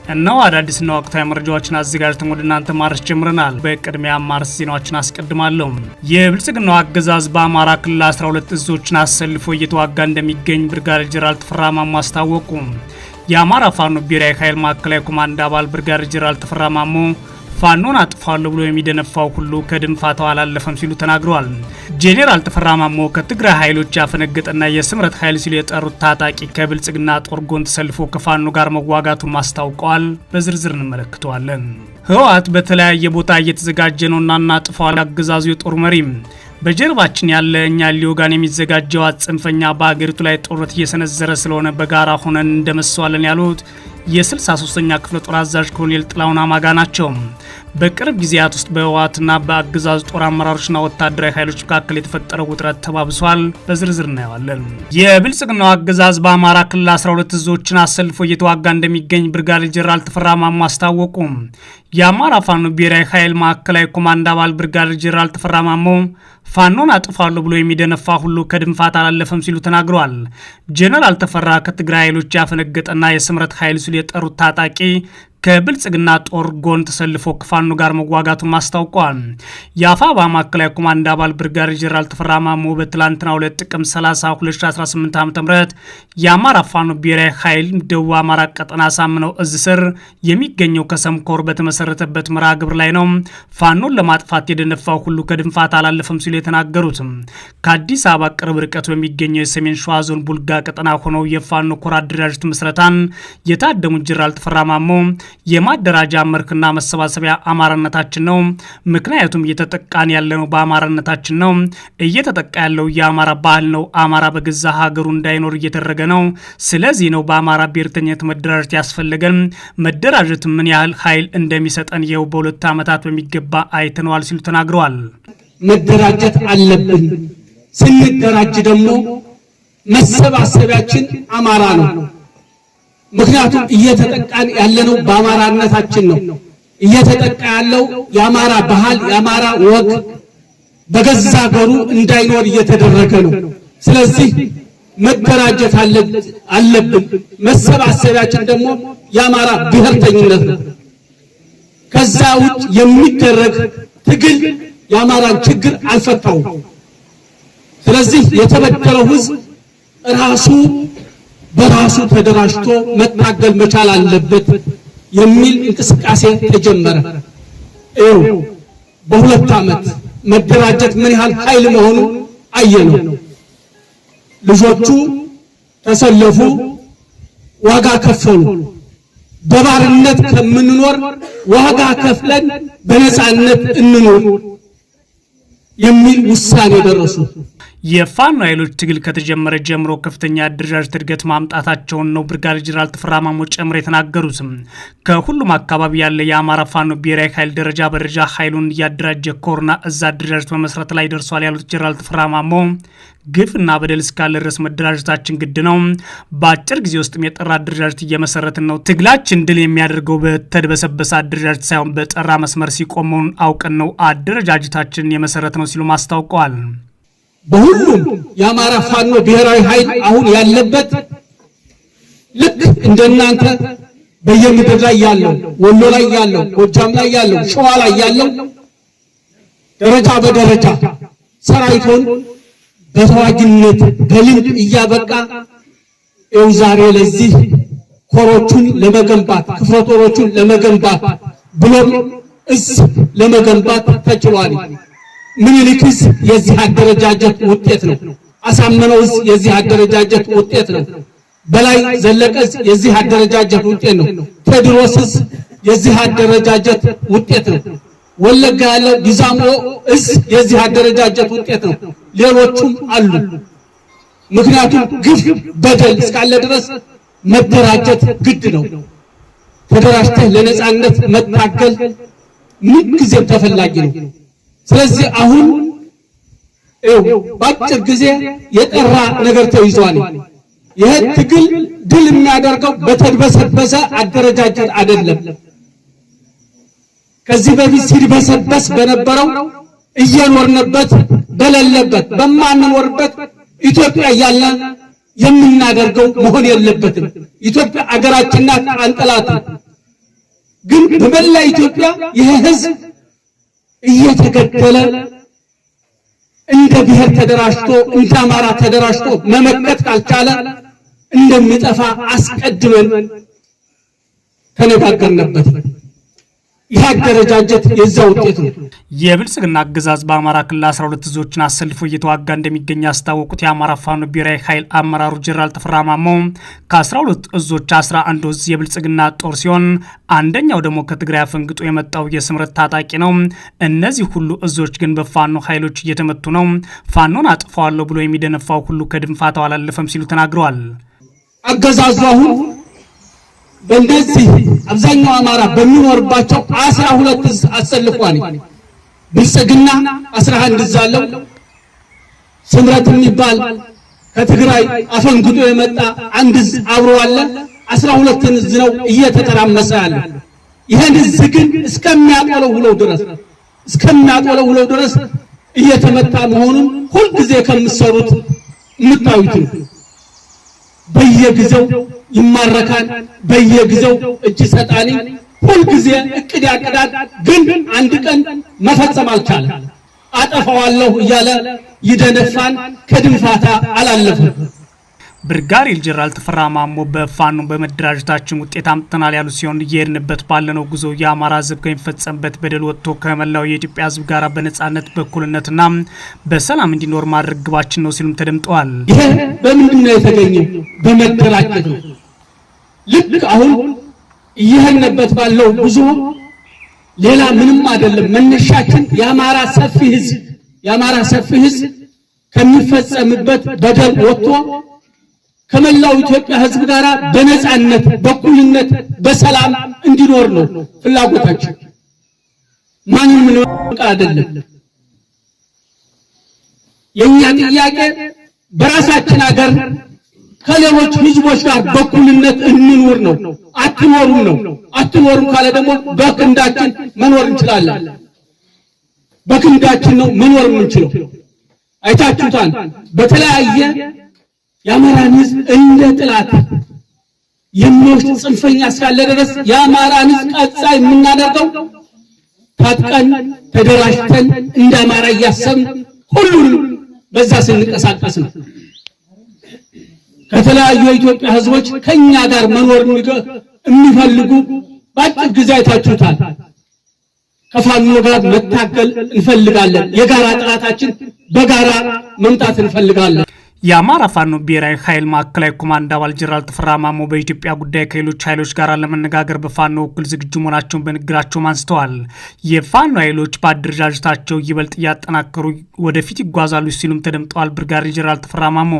እነሆ አዳዲስና ወቅታዊ መረጃዎችን አዘጋጅተን ወደ እናንተ ማድረስ ጀምረናል። በቅድሚያ ማርስ ዜናዎችን አስቀድማለሁ። የብልጽግናው አገዛዝ በአማራ ክልል 12 እዞችን አሰልፎ እየተዋጋ እንደሚገኝ ብርጋዴር ጄኔራል ተፈራ ማሞ አስታወቁ። የአማራ ፋኖ ብሔራዊ ኃይል ማዕከላዊ ኮማንድ አባል ብርጋዴር ጄኔራል ተፈራ ማሞ ፋኖን አጥፋለሁ ብሎ የሚደነፋው ሁሉ ከድንፋታው አላለፈም ሲሉ ተናግረዋል። ጄኔራል ተፈራ ማሞ ከትግራይ ኃይሎች ያፈነገጠና የስምረት ኃይል ሲሉ የጠሩት ታጣቂ ከብልጽግና ጦር ጎን ተሰልፎ ከፋኖ ጋር መዋጋቱን ማስታውቀዋል። በዝርዝር እንመለከተዋለን። ህወሓት በተለያየ ቦታ እየተዘጋጀ ነውና እናጥፋው አገዛዙ የጦር መሪም በጀርባችን ያለ እኛ ሊወጋን የሚዘጋጀው ጽንፈኛ በአገሪቱ ላይ ጦርነት እየሰነዘረ ስለሆነ በጋራ ሆነን እንደመሰዋለን ያሉት የ63ኛ ክፍለ ጦር አዛዥ ኮሎኔል ጥላሁን አማጋ ናቸው። በቅርብ ጊዜያት ውስጥ በህወሓትና በአገዛዙ ጦር አመራሮችና ወታደራዊ ኃይሎች መካከል የተፈጠረው ውጥረት ተባብሷል። በዝርዝር እናየዋለን። የብልጽግናው አገዛዝ በአማራ ክልል 12 እዞችን አሰልፎ እየተዋጋ እንደሚገኝ ብርጋዴር ጄኔራል ተፈራ ማሞ አስታወቁ። የአማራ ፋኖ ብሔራዊ ኃይል ማዕከላዊ ኮማንድ አባል ብርጋዴር ጄኔራል ተፈራ ማሞ ፋኖን አጥፋለሁ ብሎ የሚደነፋ ሁሉ ከድንፋት አላለፈም ሲሉ ተናግረዋል። ጄኔራል ተፈራ ከትግራይ ኃይሎች ያፈነገጠና የስምረት ኃይል ሲሉ የጠሩት ታጣቂ ከብልጽግና ጦር ጎን ተሰልፎ ከፋኖ ጋር መዋጋቱን ማስታውቀዋል። የአፋባ ማዕከላዊ ኮማንድ አባል ብርጋዴር ጄኔራል ተፈራ ማሞ በትላንትናው ዕለት ጥቅምት 30 2018 ዓ.ም የአማራ ፋኖ ብሔራዊ ኃይል ደቡብ አማራ ቀጠና ሳምነው እዝ ስር የሚገኘው ከሰምኮር በተመሰረተበት መርሃ ግብር ላይ ነው ፋኖን ለማጥፋት የደነፋው ሁሉ ከድንፋት አላለፈም ሲሉ የተናገሩት። ከአዲስ አበባ ቅርብ ርቀት በሚገኘው የሰሜን ሸዋ ዞን ቡልጋ ቀጠና ሆነው የፋኖ ኮር አደረጃጀት ምስረታን የታደሙት ጄኔራል ተፈራ ማሞ የማደራጃ መርክና መሰባሰቢያ አማራነታችን ነው። ምክንያቱም እየተጠቃን ያለነው በአማራነታችን ነው። እየተጠቃ ያለው የአማራ ባህል ነው። አማራ በገዛ ሀገሩ እንዳይኖር እየተደረገ ነው። ስለዚህ ነው በአማራ ብሔርተኝነት መደራጀት ያስፈልገን። መደራጀት ምን ያህል ኃይል እንደሚሰጠን ይኸው በሁለት ዓመታት በሚገባ አይተነዋል ሲሉ ተናግረዋል። መደራጀት አለብን። ስንደራጅ ደግሞ መሰባሰቢያችን አማራ ነው። ምክንያቱም እየተጠቃን ያለነው በአማራነታችን ነው። እየተጠቃ ያለው የአማራ ባህል የአማራ ወግ በገዛ ሀገሩ እንዳይኖር እየተደረገ ነው። ስለዚህ መደራጀት አለብን። መሰባሰቢያችን ደግሞ የአማራ ብሔርተኝነት ነው። ከዛ ውጭ የሚደረግ ትግል የአማራን ችግር አልፈታውም። ስለዚህ የተበደለው ህዝብ ራሱ በራሱ ተደራጅቶ መታገል መቻል አለበት የሚል እንቅስቃሴ ተጀመረ። በሁለት ዓመት መደራጀት ምን ያህል ኃይል መሆኑ አየነው። ልጆቹ ተሰለፉ፣ ዋጋ ከፈሉ። በባርነት ከምንኖር ዋጋ ከፍለን በነፃነት እንኖር የሚል ውሳኔ ደረሱ። የፋኖ ኃይሎች ትግል ከተጀመረ ጀምሮ ከፍተኛ አደረጃጀት እድገት ማምጣታቸውን ነው ብርጋዴር ጄኔራል ተፈራ ማሞ ጨምሮ የተናገሩት። ከሁሉም አካባቢ ያለ የአማራ ፋኖ ብሔራዊ ኃይል ደረጃ በደረጃ ኃይሉን እያደራጀ ኮርና እዛ አደረጃጀት በመስረት ላይ ደርሷል ያሉት ጄኔራል ተፈራ ማሞ ግፍና በደል እስካለ ድረስ መደራጀታችን ግድ ነው። በአጭር ጊዜ ውስጥም የጠራ አደረጃጀት እየመሰረትን ነው። ትግላችን ድል የሚያደርገው በተድበሰበሰ አደረጃጀት ሳይሆን በጠራ መስመር ሲቆመውን አውቀን ነው አደረጃጀታችንን የመሰረት ነው ሲሉ ማስታውቀዋል። በሁሉም የአማራ ፋኖ ብሔራዊ ኃይል አሁን ያለበት ልክ እንደናንተ በየምድር ላይ ያለው ወሎ ላይ ያለው ጎጃም ላይ ያለው ሸዋ ላይ ያለው ደረጃ በደረጃ ሰራዊቱን በተዋጊነት በልምድ እያበቃ ይኸው ዛሬ ለዚህ ኮሮቹን ለመገንባት ክፍለ ጦሮቹን ለመገንባት ብሎም እዝ ለመገንባት ተችሏል። ምኒልክስ የዚህ አደረጃጀት ውጤት ነው። አሳምነውስ የዚህ አደረጃጀት ውጤት ነው። በላይ ዘለቀስ የዚህ አደረጃጀት ውጤት ነው። ቴዎድሮስስ የዚህ አደረጃጀት ውጤት ነው። ወለጋ ያለው ዲዛሞ እስ የዚህ አደረጃጀት ውጤት ነው። ሌሎቹም አሉ። ምክንያቱም ግፍ በደል እስካለ ድረስ መደራጀት ግድ ነው። ተደራጅተህ ለነፃነት መታገል ምንጊዜም ተፈላጊ ነው። ስለዚህ አሁን በአጭር ጊዜ የጠራ ነገር ተይዟል። ይህ ትግል ድል የሚያደርገው በተድበሰበሰ አደረጃጀት አይደለም። ከዚህ በፊት ሲድበሰበስ በነበረው እየኖርንበት በሌለበት በማንኖርበት ኢትዮጵያ ያለ የምናደርገው መሆን የለበትም። ኢትዮጵያ አገራችን ናት፣ አንጠላትም። ግን በመላ ኢትዮጵያ ይህ ህዝብ እየተገደለ እንደ ብሔር ተደራጅቶ እንደ አማራ ተደራጅቶ መመከት ካልቻለ እንደሚጠፋ አስቀድመን ተነጋገርንበት። ይህ አደረጃጀት የዛ ውጤት ነው። የብልጽግና አገዛዝ በአማራ ክልል 12 እዞችን አሰልፎ እየተዋጋ እንደሚገኝ ያስታወቁት የአማራ ፋኖ ብሔራዊ ኃይል አመራሩ ጀነራል ተፈራ ማሞ ከ12 እዞች 11 እዝ የብልጽግና ጦር ሲሆን አንደኛው ደግሞ ከትግራይ አፈንግጦ የመጣው የስምረት ታጣቂ ነው። እነዚህ ሁሉ እዞች ግን በፋኖ ኃይሎች እየተመቱ ነው። ፋኖን አጥፋዋለሁ ብሎ የሚደነፋው ሁሉ ከድንፋታው አላለፈም ሲሉ ተናግረዋል። አገዛዙ አሁን በእንደዚህ አብዛኛው አማራ በሚኖርባቸው 12 እዝ አሰልፏል። ብልጽግና 11 እዝ አለው። ስምረት የሚባል ከትግራይ አፈንግጦ የመጣ አንድ እዝ አብሮ አለ። 12 እዝ ነው እየተተራመሰ ያለ። ይሄን እዝ ግን እስከሚያቆለው ድረስ እየተመታ መሆኑን ሁልጊዜ ከምትሰሩት የምታዩት ነው። በየጊዜው ይማረካል፣ በየጊዜው እጅ ሰጣኒ፣ ሁልጊዜ እቅድ ያቅዳል፣ ግን አንድ ቀን መፈጸም አልቻለም። አጠፋዋለሁ እያለ ይደነፋን፣ ከድንፋታ አላለፈም። ብርጋዴር ጀነራል ተፈራ ማሞ በፋኖ በመደራጀታችን ውጤት አምጥተናል ያሉ ሲሆን እየሄድንበት ባለነው ጉዞ የአማራ ሕዝብ ከሚፈጸምበት በደል ወጥቶ ከመላው የኢትዮጵያ ሕዝብ ጋር በነጻነት በእኩልነትና በሰላም እንዲኖር ማድረግ ግባችን ነው ሲሉም ተደምጠዋል። ይሄ በምንድን ነው የተገኘው? በመደራጀት ነው። ልክ አሁን እየሄድንበት ባለው ጉዞ ሌላ ምንም አይደለም። መነሻችን የአማራ ሰፊ ሕዝብ ከሚፈጸምበት በደል ወጥቶ ከመላው ኢትዮጵያ ህዝብ ጋር በነጻነት በእኩልነት በሰላም እንዲኖር ነው ፍላጎታችን። ማንም ምን አይደለም። የኛ ጥያቄ በራሳችን ሀገር ከሌሎች ህዝቦች ጋር በእኩልነት እንኑር ነው። አትኖሩም ካለ ደግሞ በክንዳችን መኖር እንችላለን። በክንዳችን ነው መኖር የምንችለው። አይታችሁታል። በተለያየ የአማራን ህዝብ እንደ ጥላት የሚወስድ ጽንፈኛ እስካለ ድረስ የአማራን ህዝብ ቀጻ የምናደርገው ታጥቀን ተደራጅተን እንደ አማራ እያሰብን ሁሉንም በዛ ስንቀሳቀስ ነው። ከተለያዩ የኢትዮጵያ ህዝቦች ከኛ ጋር መኖር የሚፈልጉ በአጭር ጊዜ አይታችሁታል። ከፋኖ ጋር መታገል እንፈልጋለን። የጋራ ጥላታችን በጋራ መምጣት እንፈልጋለን። የአማራ ፋኖ ብሔራዊ ኃይል ማዕከላዊ ኮማንድ አባል ጀነራል ተፈራ ማሞ በኢትዮጵያ ጉዳይ ከሌሎች ኃይሎች ጋር ለመነጋገር በፋኖ በኩል ዝግጁ መሆናቸውን በንግግራቸው አንስተዋል። የፋኖ ኃይሎች በአደረጃጀታቸው ይበልጥ እያጠናከሩ ወደፊት ይጓዛሉ ሲሉም ተደምጠዋል። ብርጋዴር ጀነራል ተፈራ ማሞ